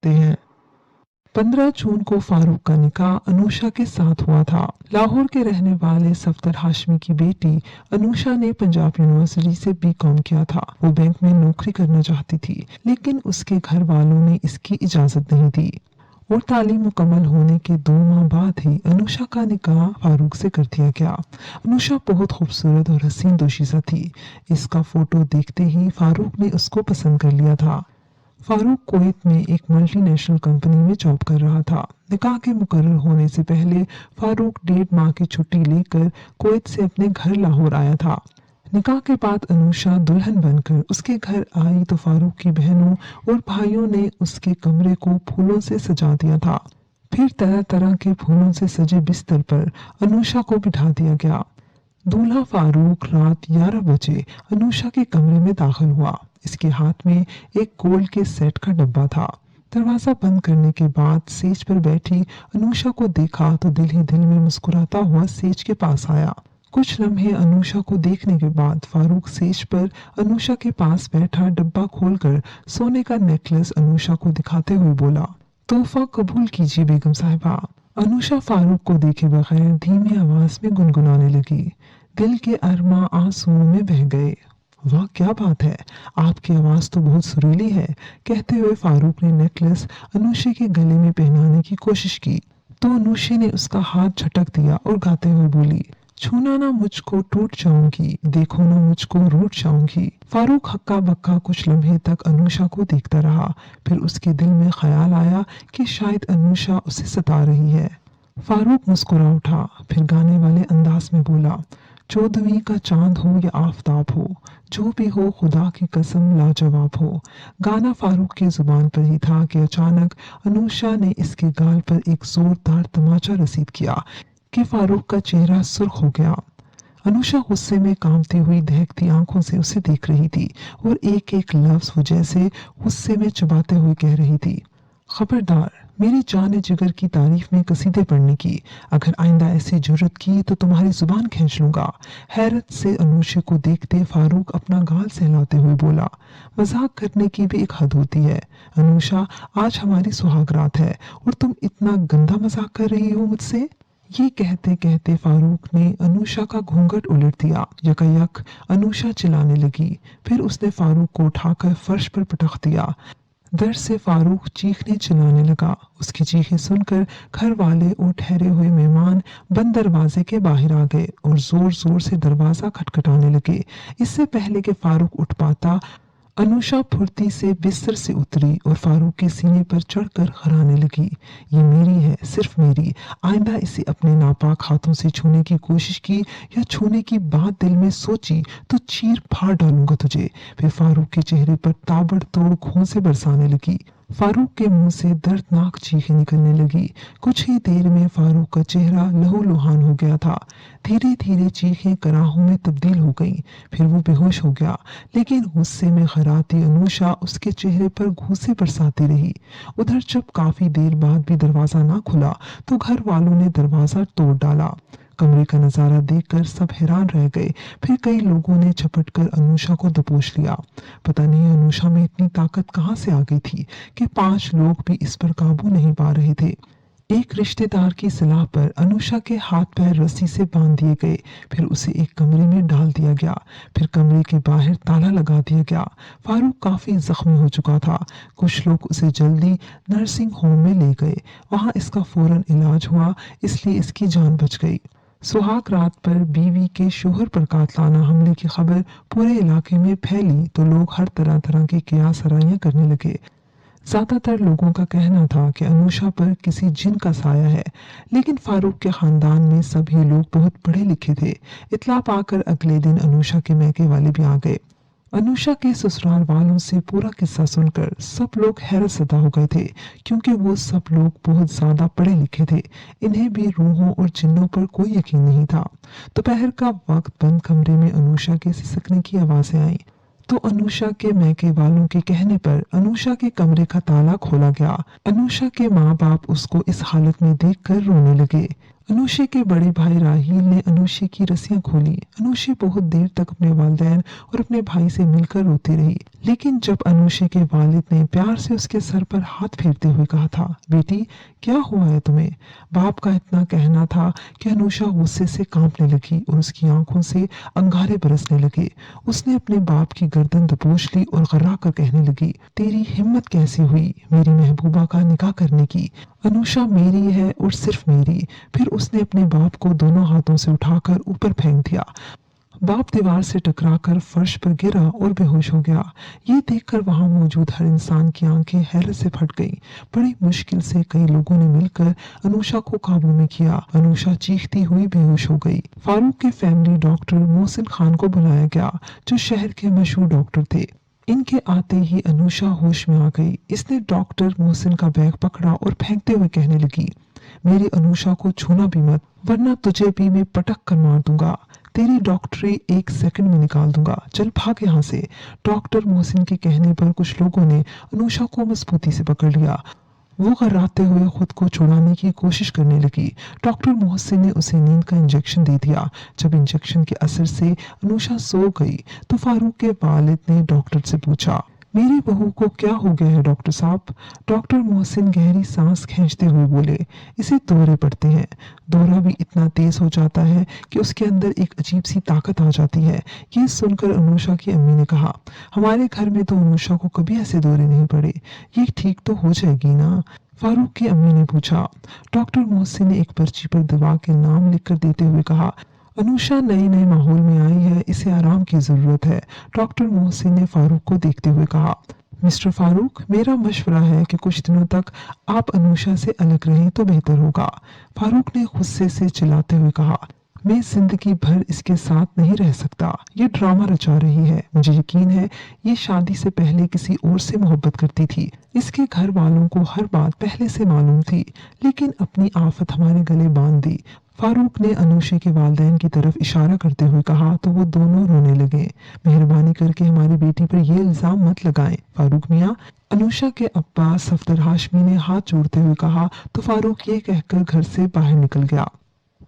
सकते हैं। 15 जून को फारूक का निकाह अनुषा के साथ हुआ था। लाहौर के रहने वाले सफदर हाशमी की बेटी अनुषा ने पंजाब यूनिवर्सिटी से बीकॉम किया था। वो बैंक में नौकरी करना चाहती थी, लेकिन उसके घर वालों ने इसकी इजाजत नहीं दी और तालीम मुकम्मल होने के 2 माह बाद ही अनुषा का निकाह फारूक से कर दिया गया। अनुषा बहुत खूबसूरत और हसीन दोशीज़ा थी। इसका फोटो देखते ही फारूक ने उसको पसंद कर लिया था। फारूक कुवैत में एक मल्टीनेशनल कंपनी में जॉब कर रहा था। निकाह के मुकर्रर होने से पहले फारूक 1.5 माह की छुट्टी लेकर कुवैत से अपने घर लाहौर आया था। निकाह के बाद अनुषा दुल्हन बनकर उसके घर आई तो फारूक की बहनों और भाइयों ने उसके कमरे को फूलों से सजा दिया था। फिर तरह तरह के फूलों से सजे बिस्तर पर अनुषा को बिठा दिया गया। दूल्हा फारूक रात 11 बजे अनुषा के कमरे में दाखिल हुआ। इसके हाथ में एक गोल्ड के सेट का डब्बा था। दरवाजा बंद करने के बाद सेज पर बैठी अनुषा को देखा तो दिल ही दिल में मुस्कुराता हुआ सेज के पास आया। कुछ लम्हे अनुषा को देखने के बाद फारूक सेज पर अनुषा के पास बैठा डब्बा खोलकर सोने का नेकलेस अनुषा को दिखाते हुए बोला, तोहफा कबूल कीजिए बेगम साहिबा। अनुषा फारूक को देखे बगैर धीमी आवाज में गुनगुनाने लगी। दिल के अरमा आंसुओं में बह गए। वाह क्या बात है, आपकी आवाज तो बहुत सुरीली है। कहते हुए फारूक ने नेकलेस अनुषा के गले में पहनाने की कोशिश की तो अनुषा ने उसका हाथ झटक दिया और गाते हुए बोली, छूना ना मुझको टूट जाऊंगी, देखो ना मुझको रूठ जाऊंगी। फारूक हक्का बक्का कुछ लम्हे तक अनुषा को देखता रहा। फिर उसके दिल में ख्याल आया कि शायद अनुषा उसे सता रही है। फारूक मुस्कुरा उठा, फिर गाने वाले अंदाज में बोला, 14वीं का चांद हो या आफताब हो, जो भी हो खुदा की कसम लाजवाब हो। गाना फारूक की जुबान पर ही था कि अचानक अनुषा ने इसके गाल पर एक जोरदार तमाचा रसीद किया कि फारूक का चेहरा सुर्ख हो गया। अनुषा गुस्से में कांपती हुई दहकती आंखों से उसे देख रही थी और एक एक लफ्ज वो जैसे गुस्से में चबाते हुए कह रही थी, खबरदार मेरी जान जिगर की तारीफ में कसीदे पढ़ने की, अगर आइंदा ऐसी जुर्रत की तो तुम्हारी जुबान खींच लूंगा। हैरत से अनुषा को देखते फारूक अपना गाल सहलाते हुए बोला, मजाक करने की भी एक हद होती है। अनुषा, आज हमारी सुहागरात है और तुम इतना गंदा मजाक कर रही हो मुझसे। ये कहते कहते फारूक ने अनुषा का घूंघट उलट दिया। यकायक अनुषा चिल्लाने लगी। फिर उसने फारूक को उठाकर फर्श पर पटक दिया। दर्द से फारूक चीखने चिल्लाने लगा। उसकी चीखें सुनकर घर वाले और ठहरे हुए मेहमान बंद दरवाजे के बाहर आ गए और जोर जोर से दरवाजा खटखटाने लगे। इससे पहले कि फारूक उठ पाता, अनुषा फुर्ती से बिस्तर से उतरी और फारूक के सीने पर चढ़कर खराने लगी, ये मेरी है, सिर्फ मेरी। आइंदा इसे अपने नापाक हाथों से छूने की कोशिश की या छूने की बात दिल में सोची तो चीर फाड़ डालूंगा तुझे। फिर फारूक के चेहरे पर ताबड़तोड़ घूंसे बरसाने लगी। फारूक के मुंह से दर्दनाक चीखें निकलने लगी। कुछ ही देर में फारूक का चेहरा लहूलुहान हो गया था। धीरे धीरे चीखें कराहों में तब्दील हो गईं। फिर वो बेहोश हो गया, लेकिन गुस्से में खराती अनुषा उसके चेहरे पर घूंसे बरसाती रही। उधर जब काफी देर बाद भी दरवाजा ना खुला तो घर वालों ने दरवाजा तोड़ डाला। कमरे का नजारा देखकर सब हैरान रह गए। फिर कई लोगों ने झपटकर अनुषा को दबोच लिया। पता नहीं अनुषा में इतनी ताकत कहाँ से आ गई थी कि 5 लोग भी इस पर काबू नहीं पा रहे थे। एक रिश्तेदार की सलाह पर अनुषा के हाथ पैर रस्सी से बांध दिए गए। फिर उसे एक कमरे में डाल दिया गया। फिर कमरे के बाहर ताला लगा दिया गया। फारूक काफी जख्मी हो चुका था। कुछ लोग उसे जल्दी नर्सिंग होम में ले गए। वहां इसका फौरन इलाज हुआ, इसलिए इसकी जान बच गई। सुहाग रात पर बीवी के शोहर पर कातलाना हमले की खबर पूरे इलाके में फैली तो लोग हर तरह तरह की कियासराइयां करने लगे। ज्यादातर लोगों का कहना था कि अनुषा पर किसी जिन का साया है, लेकिन फारूक के खानदान में सभी लोग बहुत पढ़े लिखे थे। इत्ला पाकर अगले दिन अनुषा के मैके वाले भी आ गए। अनुषा के ससुराल वालों से पूरा किस्सा सुनकर सब लोग हैरत ज़दा हो गए थे, क्योंकि वो सब लोग बहुत ज्यादा पढ़े लिखे थे। इन्हें भी रूहों और जिन्नों पर कोई यकीन नहीं था। दोपहर का वक्त बंद कमरे में अनुषा के सिसकने की आवाजें आई तो अनुषा के मैके वालों के कहने पर अनुषा के कमरे का ताला खोला गया। अनुषा के माँ बाप उसको इस हालत में देखकर रोने लगे। अनुषा के बड़े भाई राहील ने अनुषा की रस्सियां खोली। अनुषा बहुत देर तक अपने वालिदैन और अपने भाई से मिलकर रोती रही, लेकिन जब अनुषा के वालिद ने प्यार से उसके सर पर हाथ फेरते हुए कहा था, बेटी क्या हुआ है तुम्हें, बाप का इतना कहना था कि अनुषा गुस्से से कांपने लगी और उसकी आंखों से अंगारे बरसने लगे। उसने अपने बाप की गर्दन दबोच ली और घर्रा कर कहने लगी, तेरी हिम्मत कैसी हुई मेरी महबूबा का निकाह करने की। अनुषा मेरी है और सिर्फ मेरी। फिर उसने अपने बाप को दोनों हाथों से उठाकर ऊपर फेंक दिया। बाप दीवार से टकराकर फर्श पर गिरा और बेहोश हो गया। ये देखकर वहां मौजूद हर इंसान की आंखें हैरत से फट गईं। बड़ी मुश्किल से कई लोगों ने मिलकर अनुषा को काबू में किया। अनुषा चीखती हुई बेहोश हो गई। फारूक के फैमिली डॉक्टर मोहसिन खान को बुलाया गया, जो शहर के मशहूर डॉक्टर थे। इनके आते ही अनुषा होश में आ गई। इसने डॉक्टर मोहसिन का बैग पकड़ा और फेंकते हुए कहने लगी, मेरी अनुषा को छूना भी मत, वरना तुझे भी मैं पटक कर मार दूंगा। तेरी डॉक्टरी 1 सेकंड में निकाल दूंगा, चल भाग यहाँ से। डॉक्टर मोहसिन के कहने पर कुछ लोगों ने अनुषा को मजबूती से पकड़ लिया। वो घबराते हुए खुद को छुड़ाने की कोशिश करने लगी। डॉक्टर मोहसिन ने उसे नींद का इंजेक्शन दे दिया। जब इंजेक्शन के असर से अनुषा सो गई तो फारूक के वालिद ने डॉक्टर से पूछा, मेरी बहू को क्या हो गया है डॉक्टर साहब। डॉक्टर मोहसिन गहरी सांस खींचते हुए बोले, इसे दौरे पड़ते हैं। दौरा भी इतना तेज हो जाता है कि उसके अंदर एक अजीब सी ताकत आ जाती है। ये सुनकर अनुषा की अम्मी ने कहा, हमारे घर में तो अनुषा को कभी ऐसे दौरे नहीं पड़े, ये ठीक तो हो जाएगी ना। फारूक की अम्मी ने पूछा। डॉक्टर मोहसिन ने एक पर्ची पर दवा के नाम लिखकर देते हुए कहा, अनुषा नए नए माहौल में आई है, इसे आराम की जरूरत है। डॉक्टर मोहसिन ने फारूक को देखते हुए कहा, मिस्टर फारूक, मेरा मशवरा है कि कुछ दिनों तक आप अनुषा से अलग रहें तो बेहतर होगा। फारूक ने गुस्से से चिल्लाते हुए कहा, मैं जिंदगी भर इसके साथ नहीं रह सकता। ये ड्रामा रचा रही है। मुझे यकीन है ये शादी से पहले किसी और से मोहब्बत करती थी। इसके घर वालों को हर बात पहले से मालूम थी, लेकिन अपनी आफत हमारे गले बांध दी। फारूक ने अनुषा के वालिदैन की तरफ इशारा करते हुए कहा तो वो दोनों रोने लगे। मेहरबानी करके हमारी बेटी पर ये इल्जाम मत लगाएं फारूक मियाँ। अनुषा के अब्बा सफदर हाशमी ने हाथ जोड़ते हुए कहा तो फारूक ये कहकर घर से बाहर निकल गया,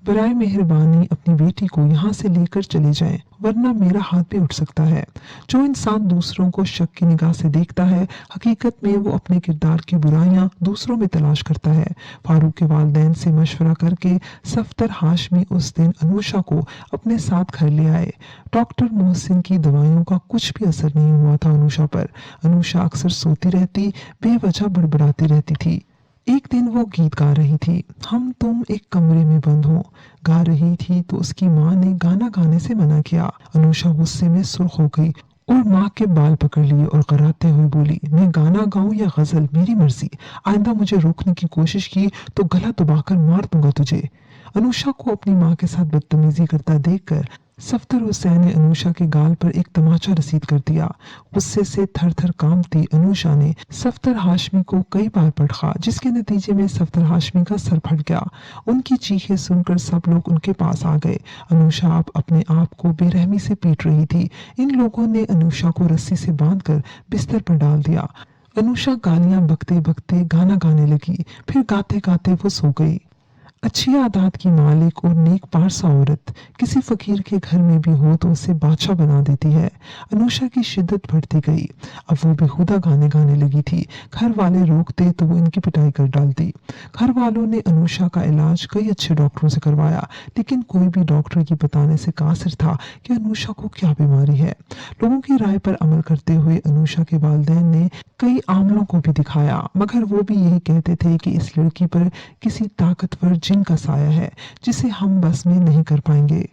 बराए मेहरबानी अपनी बेटी को यहाँ से लेकर चले जाएं, वरना मेरा हाथ भी उठ सकता है। जो इंसान दूसरों को शक की निगाह से देखता है, हकीकत में वो अपने किरदार की बुराइयां दूसरों में तलाश करता है। फारूक के वालिदैन से मशवरा करके सफदर हाशमी उस दिन अनुषा को अपने साथ घर ले आए। डॉक्टर मोहसिन की दवाइयों का कुछ भी असर नहीं हुआ था अनुषा पर। अनुषा अक्सर सोती रहती, बेवजह बड़बड़ाती रहती थी। एक दिन वो गीत गा रही थी, हम तुम एक कमरे में बंद हो। गा रही थी तो उसकी माँ ने गाना गाने से मना किया। अनुषा गुस्से में सुर्ख हो गई और माँ के बाल पकड़ लिए और कराते हुए बोली, मैं गाना गाऊं या गजल मेरी मर्जी, आइंदा मुझे रोकने की कोशिश की तो गला दबाकर मार दूंगा तुझे। अनुषा को अपनी माँ के साथ बदतमीजी करता देखकर सफदर हुसैन ने अनुषा के गाल पर एक तमाचा रसीद कर दिया। गुस्से से थर थर कांपती अनुषा ने सफदर हाशमी को कई बार पटका, जिसके नतीजे में सफदर हाशमी का सर फट गया। उनकी चीखें सुनकर सब लोग उनके पास आ गए। अनुषा अब अपने आप को बेरहमी से पीट रही थी। इन लोगों ने अनुषा को रस्सी से बांधकर बिस्तर पर डाल दिया। अनुषा गालियां बकते बकते गाना गाने लगी, फिर गाते गाते वो सो गई। अच्छी आदत की मालिक और नेक पारसा औरत किसी फकीर के घर में भी हो तो उसे बादशाह बना देती है। अनुषा की शिद्दत बढ़ती गई। अब वो बेहुदा गाने गाने लगी थी। घर वाले रोकते तो वो इनकी पिटाई कर डालती। घर वालों ने अनुषा का इलाज कई अच्छे डॉक्टरों से करवाया, लेकिन कोई भी डॉक्टर की बताने से कासिर था कि अनुषा को क्या बीमारी है। लोगों की राय पर अमल करते हुए अनुषा के वालिदैन ने कई आमलों को भी दिखाया, मगर वो भी यही कहते थे कि इस लड़की पर किसी ताकतवर जिन का साया है जिसे हम बस में नहीं कर पाएंगे।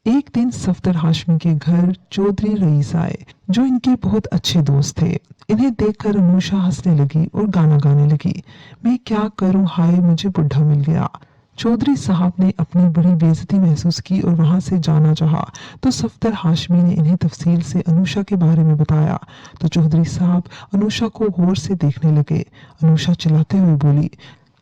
एक दिन सफदर हाशमी के घर चौधरी रईस आए, जो इनके बहुत अच्छे दोस्त थे। इन्हें देखकर अनुषा हंसने लगी और गाना गाने लगी, मैं क्या करूं हाय मुझे बुढ़ा मिल गया। चौधरी साहब ने अपनी बड़ी बेइज्जती महसूस की और वहां से जाना चाहा, तो सफदर हाशमी ने इन्हें तफसील से अनुषा के बारे में बताया। तो चौधरी साहब अनुषा को गौर से देखने लगे। अनुषा चिल्लाते हुए बोली,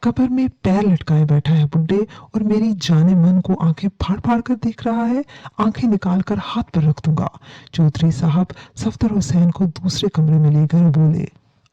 कब्र में पैर लटकाए बैठा है बुड्ढे, और मेरी जाने मन को आंखें फाड़ फाड़ कर देख रहा है, आंखें निकाल कर हाथ पर रख दूंगा। चौधरी साहब सफदर हुसैन को दूसरे कमरे में ले गए, बोले,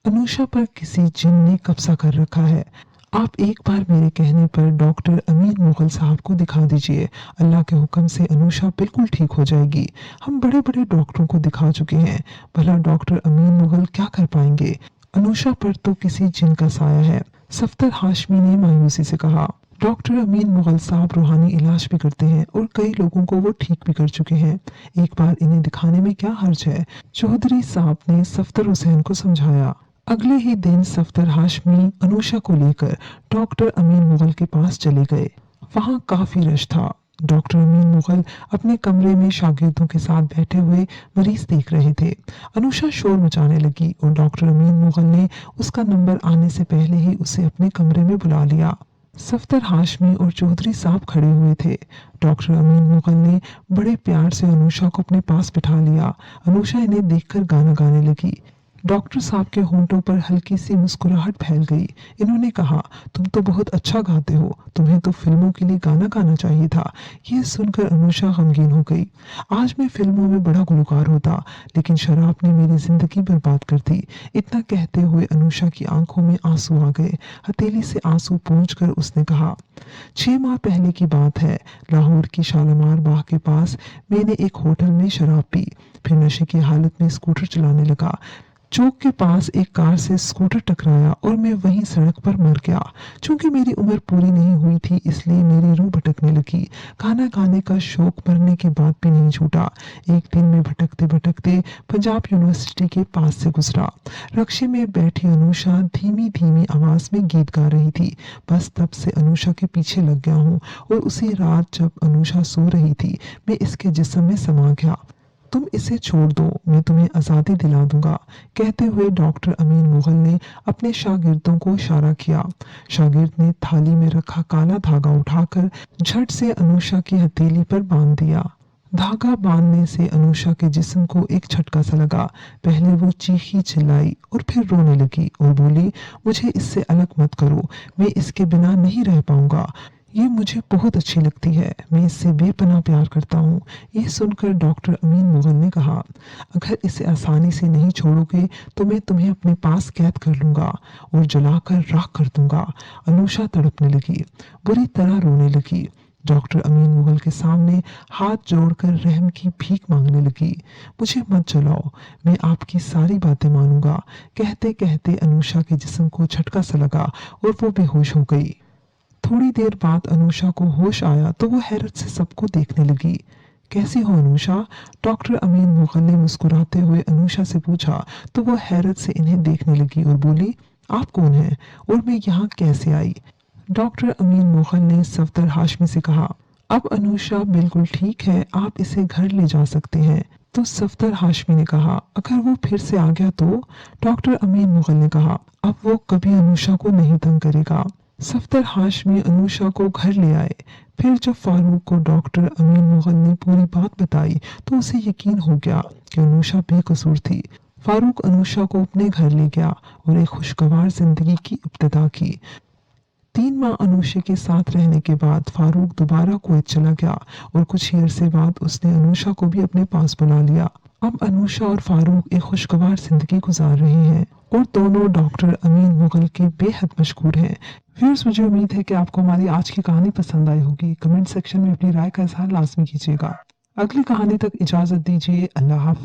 अनुषा पर किसी जिन ने कब्जा कर रखा है, आप एक बार मेरे कहने पर डॉक्टर अमीन मुगल साहब को दिखा दीजिए। अल्लाह के हुक्म से अनुषा बिल्कुल ठीक हो जाएगी। हम बड़े बड़े डॉक्टरों को दिखा चुके हैं, भला डॉक्टर अमीन मुगल क्या कर पाएंगे? अनुषा पर तो किसी जिन का साया है, सफ्दर हाशमी ने मायूसी से कहा। डॉक्टर अमीन मुगल साहब रूहानी इलाज भी करते हैं और कई लोगों को वो ठीक भी कर चुके हैं। एक बार इन्हें दिखाने में क्या हर्ज है? चौधरी साहब ने सफ्दर हुसैन को समझाया। अगले ही दिन सफ्दर हाशमी अनुषा को लेकर डॉक्टर अमीन मुगल के पास चले गए। वहाँ काफी रश था। डॉक्टर अमीन मुगल अपने कमरे में शागिर्दों के साथ बैठे हुए मरीज देख रहे थे। अनुषा शोर मचाने लगी और डॉक्टर अमीन मुगल ने उसका नंबर आने से पहले ही उसे अपने कमरे में बुला लिया। सफ्दर हाशमी और चौधरी साहब खड़े हुए थे। डॉक्टर अमीन मुगल ने बड़े प्यार से अनुषा को अपने पास बिठा लिया। अनुषा इन्हें देखकर गाना गाने लगी। डॉक्टर साहब के होंठों पर हल्की सी मुस्कुराहट फैल गई। इन्होंने कहा, तुम तो बहुत अच्छा गाते हो, तुम्हें तो फिल्मों के लिए गाना गाना चाहिए था। ये सुनकर अनुषा गमगीन हो गई। आज मैं फिल्मों में बड़ा गुलकार होता, लेकिन शराब ने मेरी जिंदगी बर्बाद कर दी। इतना कहते हुए अनुषा की आंखों में आंसू आ गए। हथेली से आंसू पोंछकर उसने कहा, 6 माह पहले की बात है, लाहौर की शालीमार बाग के पास मैंने एक होटल में शराब पी, फिर नशे की हालत में स्कूटर चलाने लगा। चौक के पास एक कार से स्कूटर टकराया और मैं वहीं सड़क पर मर गया। चूंकि मेरी उम्र पूरी नहीं हुई थी, इसलिए मेरी रूह भटकने लगी। गाना गाने का शौक मरने के बाद भी नहीं छूटा। एक दिन मैं भटकते भटकते पंजाब यूनिवर्सिटी के पास से गुजरा। रक्शे में बैठी अनुषा धीमी धीमी आवाज में गीत गा रही थी। बस तब से अनुषा के पीछे लग गया हूँ और उसी रात जब अनुषा सो रही थी, मैं इसके जिस्म में समा गया। तुम इसे छोड़ दो, मैं तुम्हें आज़ादी दिला दूंगा। कहते हुए डॉक्टर अमीन मुगल ने अपने शागिर्दों को इशारा किया। शागिर्द ने थाली में रखा काला धागा उठाकर झट से अनुषा की हथेली पर बांध दिया। धागा बांधने से अनुषा के जिस्म को एक झटका सा लगा। पहले वो चीखी चिल्लाई और फिर रोने लगी और बोली, मुझे इससे अलग मत करो, मैं इसके बिना नहीं रह पाऊंगा। ये मुझे बहुत अच्छी लगती है, मैं इससे बेपनाह प्यार करता हूँ। ये सुनकर डॉक्टर अमीन मुगल ने कहा, अगर इसे आसानी से नहीं छोड़ोगे तो मैं तुम्हें अपने पास कैद कर लूंगा और जलाकर राख कर दूंगा। अनुषा तड़पने लगी, बुरी तरह रोने लगी। डॉक्टर अमीन मुगल के सामने हाथ जोड़कर रहम की भीख मांगने लगी। मुझे मत जलाओ, मैं आपकी सारी बातें मानूंगा। कहते कहते अनुषा के जिस्म को झटका सा लगा और वो बेहोश हो गई। थोड़ी देर बाद अनुषा को होश आया तो वो हैरत से सबको देखने लगी। कैसी हो अनुषा? डॉक्टर अमीन मुगल ने मुस्कुराते हुए अनुषा से पूछा तो वो हैरत से इन्हें देखने लगी और बोली, आप कौन हैं और मैं यहाँ कैसे आई? डॉक्टर अमीन मुगल ने सफदर हाशमी से कहा, अब अनुषा बिल्कुल ठीक है, आप इसे घर ले जा सकते हैं। तो सफदर हाशमी ने कहा, अगर वो फिर से आ गया तो? डॉक्टर अमीन मुगल ने कहा, अब वो कभी अनुषा को नहीं तंग करेगा। सफदर हाशमी अनुषा को घर ले आए। फिर जब फारूक को डॉक्टर अमीन मुगल ने पूरी बात बताई तो उसे यकीन हो गया कि अनुषा बेकसूर थी। फारूक अनुषा को अपने घर ले गया और एक खुशगवार जिंदगी की इब्तिदा की। 3 माह अनुषा के साथ रहने के बाद फारूक दोबारा कुवैत चला गया और कुछ ही अरसे बाद उसने अनुषा को भी अपने पास बुला लिया। अब अनुषा और फारूक एक खुशगवार जिंदगी गुजार रहे हैं और दोनों डॉक्टर अमीन मुगल के बेहद मशहूर हैं। व्यूअर्स, मुझे उम्मीद है कि आपको हमारी आज की कहानी पसंद आई होगी। कमेंट सेक्शन में अपनी राय का इजहार लाजमी कीजिएगा। अगली कहानी तक इजाजत दीजिए। अल्लाह हाफ़िज़।